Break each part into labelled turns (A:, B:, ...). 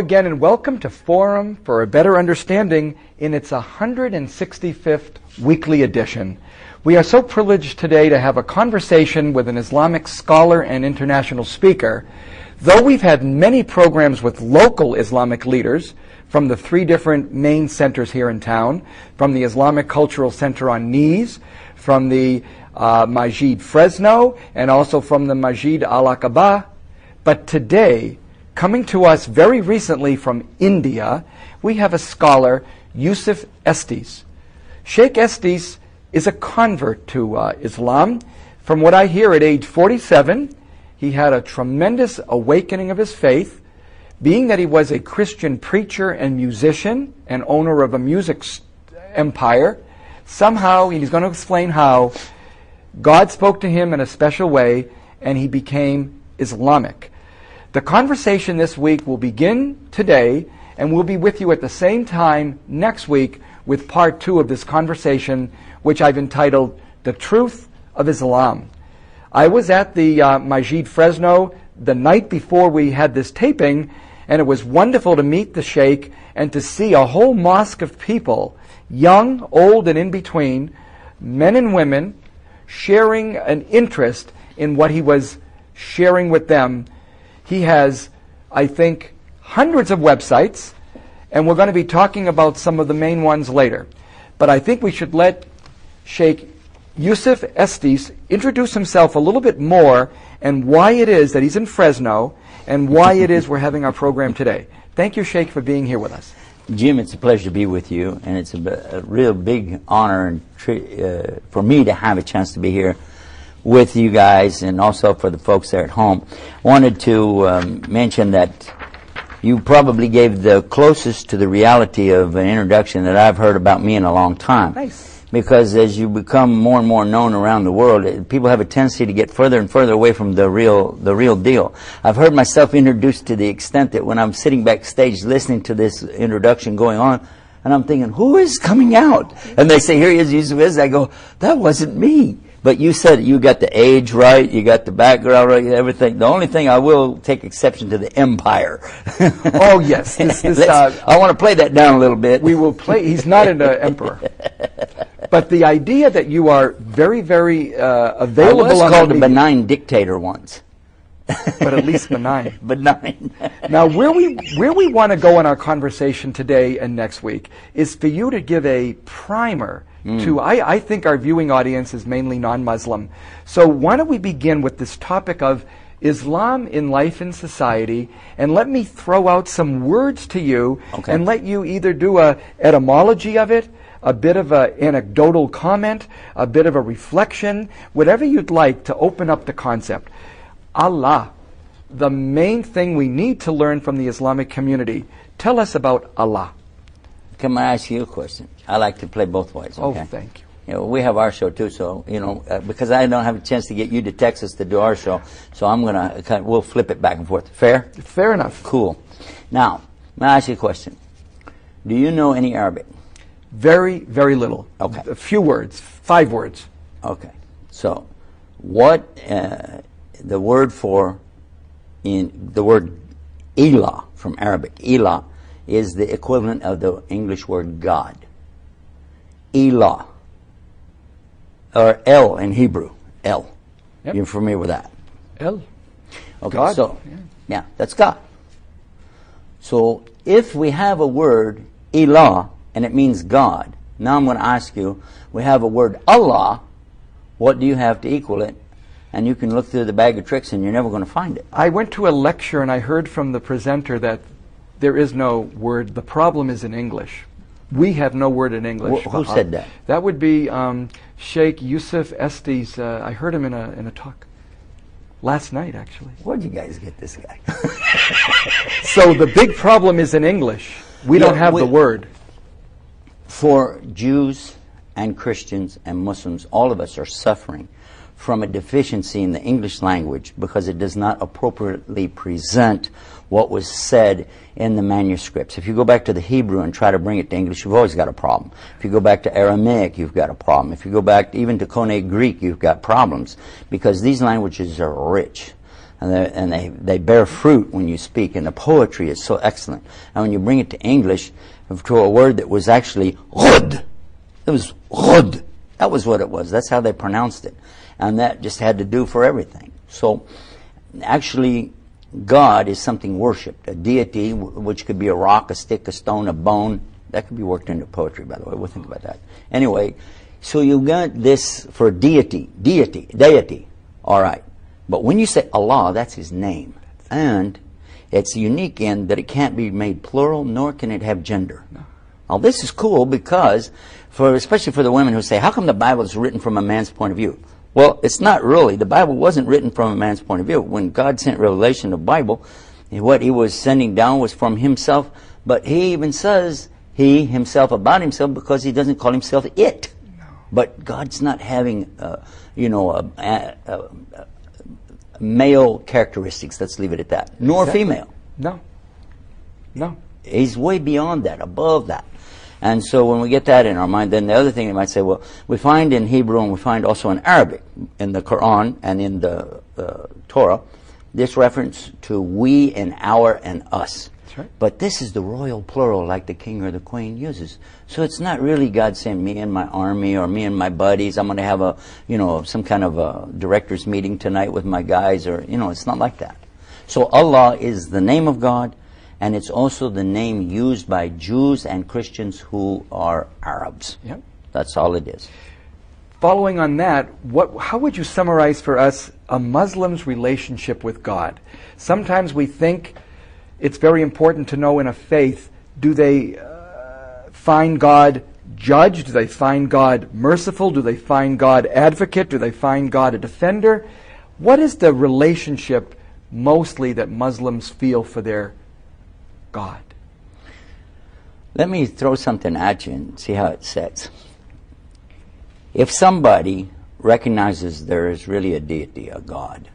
A: again, and welcome to Forum for a Better Understanding in its 165th weekly edition. We are so privileged today to have a conversation with an Islamic scholar and international speaker. Though we've had many programs with local Islamic leaders from the three different main centers here in town, from the Islamic Cultural Center on Nice, from the Masjid Fresno, and also from the Masjid Al-Aqaba, but today, coming to us very recently from India, we have a scholar, Yusuf Estes. Shaikh Estes is a convert to Islam. From what I hear, at age 47, he had a tremendous awakening of his faith, being that he was a Christian preacher and musician and owner of a music empire. Somehow, he's going to explain how God spoke to him in a special way and he became Islamic. The conversation this week will begin today, and we'll be with you at the same time next week with part 2 of this conversation, which I've entitled, The Truth of Islam. I was at the Masjid Fresno the night before we had this taping, and it was wonderful to meet the Sheikh and to see a whole mosque of people, young, old, and in between, men and women, sharing an interest in what he was sharing with them. He has, I think, hundreds of websites, and we're going to be talking about some of the main ones later. But I think we should let Shaikh Yusuf Estes introduce himself a little bit more and why it is that he's in Fresno and why it is we're having our program today. Thank you, Shaikh, for being here with us.
B: Jim, it's a pleasure to be with you, and it's a real big honor and for me to have a chance to be here with you guys, and also for the folks there at home. I wanted to mention that you probably gave the closest to the reality of an introduction that I've heard about me in a long time.
A: Nice.
B: Because as you become more and more known around the world, people have a tendency to get further and further away from the real deal. I've heard myself introduced to the extent that when I'm sitting backstage listening to this introduction going on, and I'm thinking, who is coming out? And they say, here he is, Yusuf Estes. I go, that wasn't me. But you said you got the age right, you got the background right, everything. The only thing I will take exception to the empire.
A: Oh, yes.
B: I want to play that down a little bit.
A: We will play. He's not an emperor. But the idea that you are very, very available.
B: I was called a benign dictator once.
A: But at least benign.
B: Benign.
A: Now, where we want to go in our conversation today and next week is for you to give a primer to, I think our viewing audience is mainly non-Muslim. So why don't we begin with this topic of Islam in life and society, and let me throw out some words to you,
B: okay,
A: and let you either do a etymology of it, a bit of an anecdotal comment, a bit of a reflection, whatever you'd like to open up the concept. Allah, the main thing we need to learn from the Islamic community. Tell us about Allah.
B: Can I ask you a question? I like to play both ways. Okay?
A: Oh, thank you.
B: You know, we have our show too, so because I don't have a chance to get you to Texas to do our show, so I'm gonna we'll flip it back and forth. Fair?
A: Fair enough.
B: Cool. Now, may I ask you a question? Do you know any Arabic?
A: Very, very little.
B: Okay.
A: A few words. 5 words.
B: Okay. So, what the word for the word ilah from Arabic, ilah, is the equivalent of the English word God. Ilah. Or El in Hebrew. El.
A: Yep.
B: You're familiar with that?
A: El.
B: Okay,
A: God.
B: so, yeah, that's God. So, if we have a word, ilah, and it means God, now I'm going to ask you, we have a word Allah, what do you have to equal it? And you can look through the bag of tricks and you're never going to find it.
A: I went to a lecture and I heard from the presenter that there is no word. The problem is in English. We have no word in English.
B: Who said that?
A: That would be Shaikh Yusuf Estes. I heard him in a talk last night, actually.
B: Where'd you guys get this guy?
A: So the big problem is in English. We don't have the word.
B: For Jews and Christians and Muslims, all of us are suffering from a deficiency in the English language because it does not appropriately present what was said in the manuscripts. If you go back to the Hebrew and try to bring it to English, you've always got a problem. If you go back to Aramaic, you've got a problem. If you go back even to Koine Greek, you've got problems because these languages are rich. and they bear fruit when you speak, and the poetry is so excellent. And when you bring it to English, to a word that was actually ghud, it was ghud. That was what it was. That's how they pronounced it, and that just had to do for everything. So, actually, God is something worshipped, a deity, which could be a rock, a stick, a stone, a bone. That could be worked into poetry, by the way. We'll think about that. Anyway, so you got this for deity. All right. But when you say Allah, that's His name. And it's unique in that it can't be made plural, nor can it have gender. No. Now, this is cool because, especially for the women who say, how come the Bible is written from a man's point of view? Well, it's not really. The Bible wasn't written from a man's point of view. When God sent revelation of the Bible, what He was sending down was from Himself. But He even says He Himself about Himself because He doesn't call Himself it. No. But God's not having, male characteristics, let's leave it at that, nor female.
A: No.
B: He's way beyond that, above that. And so when we get that in our mind, then the other thing you might say, well, we find in Hebrew and we find also in Arabic, in the Quran and in the Torah, this reference to we and our and us. That's right. But this is the royal plural like the king or the queen uses. So it's not really God saying me and my army or me and my buddies. I'm going to have a, some kind of a director's meeting tonight with my guys, or, it's not like that. So Allah is the name of God, and it's also the name used by Jews and Christians who are Arabs.
A: Yep.
B: That's all it is.
A: Following on that, how would you summarize for us a Muslim's relationship with God? Sometimes we think it's very important to know in a faith, do they find God judge? Do they find God merciful? Do they find God advocate? Do they find God a defender? What is the relationship mostly that Muslims feel for their God?
B: Let me throw something at you and see how it sets. If somebody recognizes there is really a deity, a God,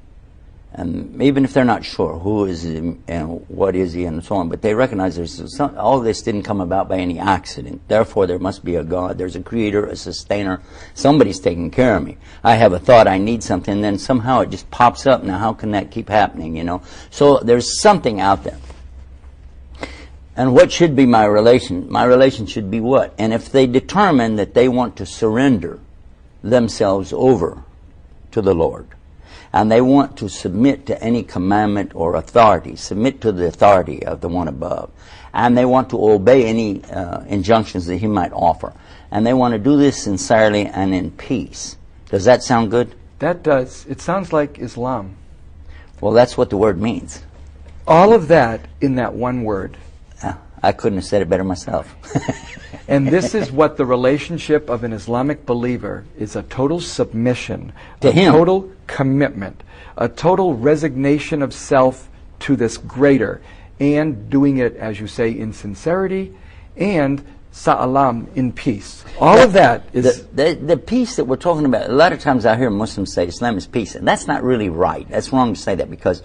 B: and even if they're not sure who is he and what is he and so on, but they recognize all this didn't come about by any accident. Therefore, there must be a God. There's a creator, a sustainer. Somebody's taking care of me. I have a thought, I need something, and then somehow it just pops up. Now, how can that keep happening, So there's something out there. And what should be my relation? My relation should be what? And if they determine that they want to surrender themselves over to the Lord, and they want to submit to any commandment or authority, submit to the authority of the one above, and they want to obey any injunctions that He might offer, and they want to do this sincerely and in peace. Does that sound good?
A: That does. It sounds like Islam.
B: Well, that's what the word means.
A: All of that in that one word.
B: I couldn't have said it better myself.
A: And this is what the relationship of an Islamic believer is: a total submission,
B: to Him,
A: total commitment, a total resignation of self to this greater, and doing it, as you say, in sincerity and sa'alam, in peace. All of that is...
B: The peace that we're talking about, a lot of times I hear Muslims say Islam is peace, and that's not really right. That's wrong to say that, because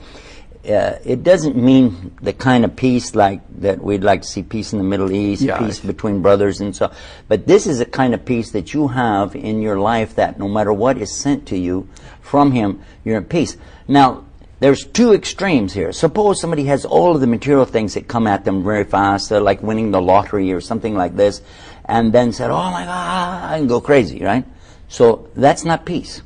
B: it doesn't mean the kind of peace like that we'd like to see, peace in the Middle East, peace between brothers and so. But this is a kind of peace that you have in your life, that no matter what is sent to you from Him, you're in peace. Now, there's two extremes here. Suppose somebody has all of the material things that come at them very fast, like winning the lottery or something like this, and then said, oh my God, and go crazy, right? So that's not peace.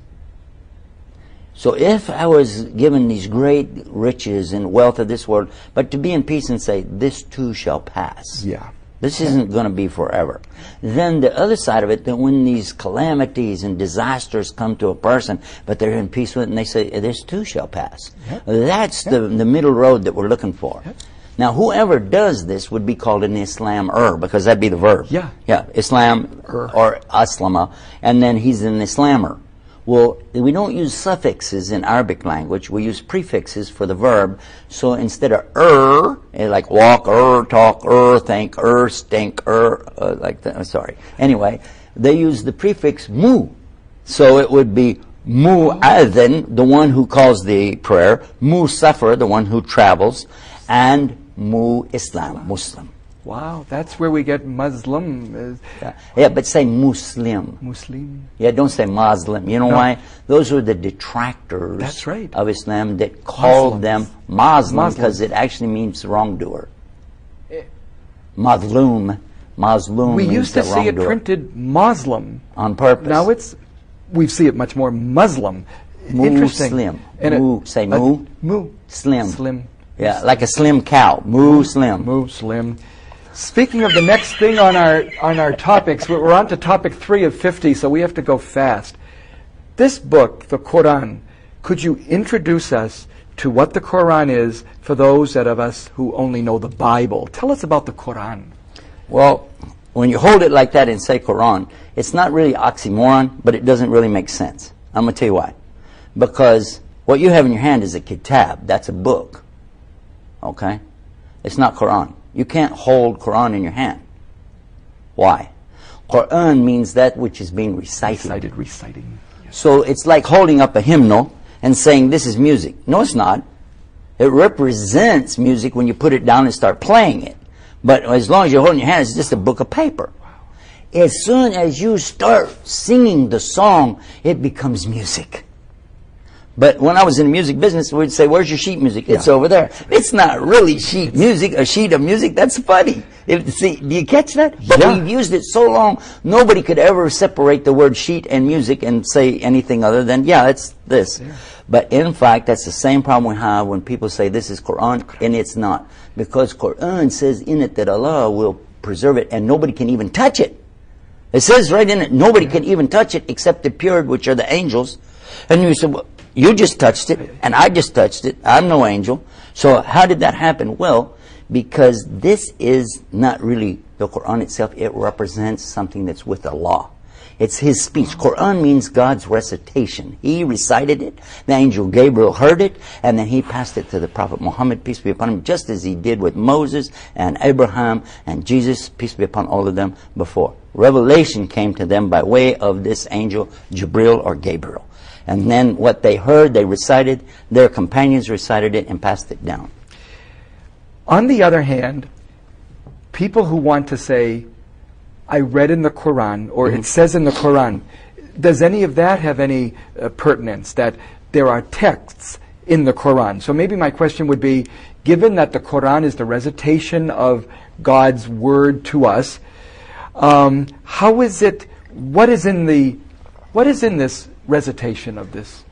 B: So if I was given these great riches and wealth of this world, but to be in peace and say, this too shall pass.
A: Yeah.
B: This isn't going to be forever. Then the other side of it, that when these calamities and disasters come to a person, but they're in peace with it, and they say, this too shall pass. Yep. That's the middle road that we're looking for. Yep. Now, whoever does this would be called an Islam-er, because that'd be the verb.
A: Yeah.
B: Yeah, Islam or Aslama, and then he's an Islammer. Well, we don't use suffixes in Arabic language. We use prefixes for the verb. So instead of like walk, talk, think, stink, like that. Sorry. Anyway, they use the prefix mu. So it would be mu'adhin, the one who calls the prayer, musafir, the one who travels, and mu-Islam, Muslim.
A: Wow, that's where we get Muslim.
B: Yeah, but say Muslim.
A: Muslim.
B: Yeah, don't say Muslim. You know why? Those are the detractors
A: That's right.
B: of Islam that called them Muslim because
A: Muslims.
B: it actually means wrongdoer. Mazlum. Mazlum
A: We
B: means
A: used to
B: the
A: see it
B: wrongdoer.
A: printed Muslim.
B: On purpose.
A: Now we see it much more Muslim. Interesting.
B: Muslim.
A: And
B: Mu, say mu.
A: Mu.
B: Slim.
A: Slim.
B: Yeah, like a slim cow. Muslim.
A: Muslim. Speaking of the next thing on our topics, we're on to topic 3 of 50, so we have to go fast. This book, the Koran, could you introduce us to what the Koran is for those of us who only know the Bible? Tell us about the Koran.
B: Well, when you hold it like that and say Quran, it's not really oxymoron, but it doesn't really make sense. I'm going to tell you why. Because what you have in your hand is a kitab. That's a book. Okay? It's not Quran. You can't hold Quran in your hand. Why? Quran means that which is being recited.
A: Reciting. Yes.
B: So it's like holding up a hymnal and saying this is music. No, it's not. It represents music when you put it down and start playing it. But as long as you're holding your hand, it's just a book of paper. As soon as you start singing the song, it becomes music. But when I was in the music business, we'd say, where's your sheet music? It's over there. It's not really sheet music, a sheet of music. That's funny. See, do you catch that? But we've used it so long, nobody could ever separate the word sheet and music and say anything other than, yeah, it's this. Yeah. But in fact, that's the same problem we have when people say this is Quran, and it's not. Because Quran says in it that Allah will preserve it, and nobody can even touch it. It says right in it, nobody can even touch it except the pure, which are the angels. And you say, well, you just touched it, and I just touched it. I'm no angel. So how did that happen? Well, because this is not really the Quran itself. It represents something that's with Allah. It's His speech. Quran means God's recitation. He recited it. The angel Gabriel heard it, and then he passed it to the Prophet Muhammad, peace be upon him, just as he did with Moses and Abraham and Jesus, peace be upon all of them, before. Revelation came to them by way of this angel Jibril or Gabriel. And then what they heard, they recited, their companions recited it and passed it down.
A: On the other hand, people who want to say, I read in the Quran, or it says in the Quran, does any of that have any pertinence, that there are texts in the Quran? So maybe my question would be, given that the Quran is the recitation of God's word to us, how is it, what is in this recitation of this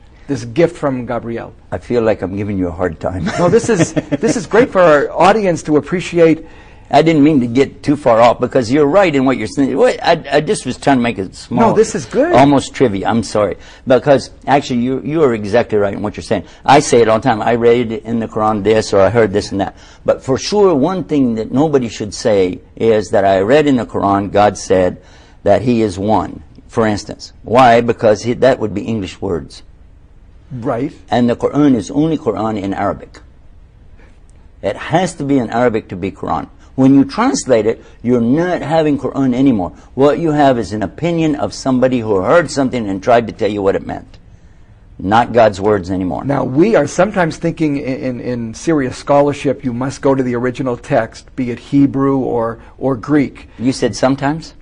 A: gift from Gabriel? I
B: feel like I'm giving you a hard time.
A: No, this is great for our audience to appreciate.
B: I didn't mean to get too far off, because you're right in what you're saying. I just was trying to make it small.
A: No, this is good.
B: Almost trivia. I'm sorry. Because actually you are exactly right in what you're saying. I say it all the time. I read in the Quran this, or I heard this and that. But for sure, one thing that nobody should say is that I read in the Quran, God said that He is one, for instance. Why? Because that would be English words.
A: Right.
B: And the Quran is only Quran in Arabic. It has to be in Arabic to be Quran. When you translate it, you're not having Quran anymore. What you have is an opinion of somebody who heard something and tried to tell you what it meant. Not God's words anymore.
A: Now, we are sometimes thinking in serious scholarship, you must go to the original text, be it Hebrew or Greek.
B: You said sometimes?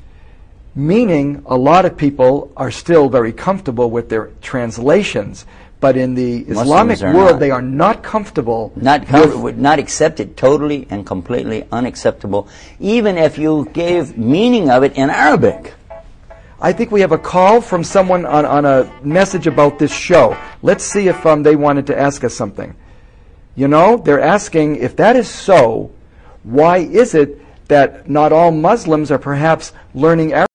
A: Meaning, a lot of people are still very comfortable with their translations. But in the Islamic world, they are not comfortable.
B: Would not accept it, totally and completely unacceptable, even if you gave meaning of it in Arabic.
A: I think we have a call from someone on a message about this show. Let's see if they wanted to ask us something. You know, they're asking, if that is so, why is it that not all Muslims are perhaps learning Arabic?